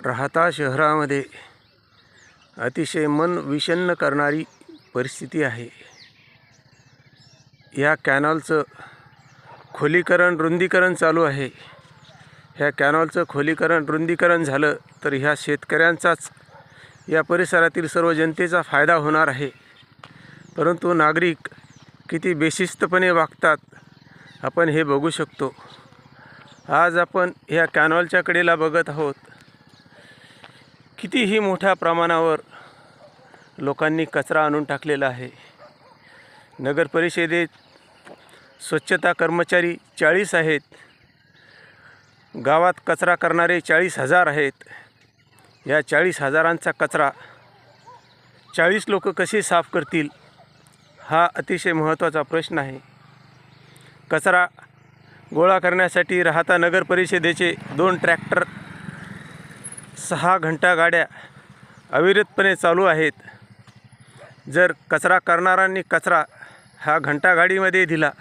राहता शहरामध्ये अतिशय मन विषण्ण करणारी परिस्थिती आहे। या कॅनॉलचं खोलीकरण रुंदीकरण चालू आहे। ह्या कॅनॉलचं खोलीकरण रुंदीकरण झालं तर ह्या शेतकऱ्यांचाच या परिसरातील सर्व जनतेचा फायदा होणार आहे। परंतु नागरिक किती बेशिस्तपणे वागतात आपण हे बघू शकतो। आज आपण ह्या कॅनॉलच्या कडेला बघत आहोत। कितीही मोठ्या प्रमाणावर लोकांनी कचरा आणून टाकलेला आहे। नगर परिषदेत स्वच्छता कर्मचारी 40 आहेत। गावात कचरा करणारे 40,000 आहेत। या 40,000चा कचरा 40 लोक कसे साफ करतील हा अतिशय महत्त्वाचा प्रश्न आहे। कचरा गोळा करण्यासाठी राहता नगर परिषदेचे 2 ट्रॅक्टर 6 घंटा गाड्या अविरतपणे चालू आहेत। जर कचरा करणाऱ्यांनी कचरा हा घंटा गाडीमध्ये दिला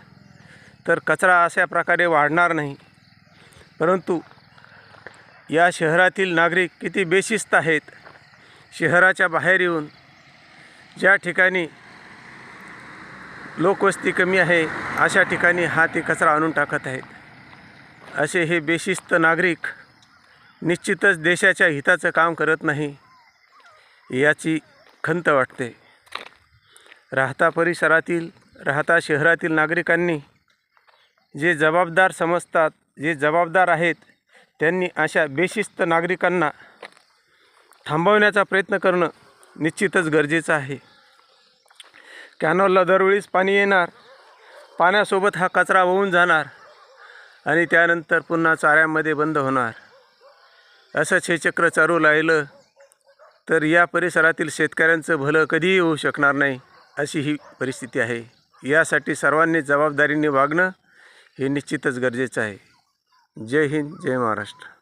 तर कचरा अशा प्रकारे वाढणार नाही। परंतु या शहरातील नागरिक किती बेशिस्त आहेत। शहराच्या बाहेर येऊन ज्या ठिकाणी लोकवस्ती कमी आहे अशा ठिकाणी हा ते कचरा आणून टाकत आहेत। असे हे बेशिस्त नागरिक निश्चितच देशाच्या हिताचं काम करत नाही याची खंत वाटते। राहता परिसरातील राहता शहरातील नागरिकांनी जे जबाबदार समजतात जे जबाबदार आहेत त्यांनी अशा बेशिस्त नागरिकांना थांबवण्याचा प्रयत्न करणं निश्चितच गरजेचं आहे। कॅनॉलला दरवेळीच पाणी येणार, पाण्यासोबत हा कचरा वाहून जाणार आणि त्यानंतर पुन्हा चाऱ्यामध्ये बंद होणार। असंच हे चक्र चालू राहिलं तर या परिसरातील शेतकऱ्यांचं भलं कधीही होऊ शकणार नाही अशी ही परिस्थिती आहे। यासाठी सर्वांनी जबाबदारीने वागणं हे निश्चितच गरजेचं आहे। जय हिंद, जय महाराष्ट्र।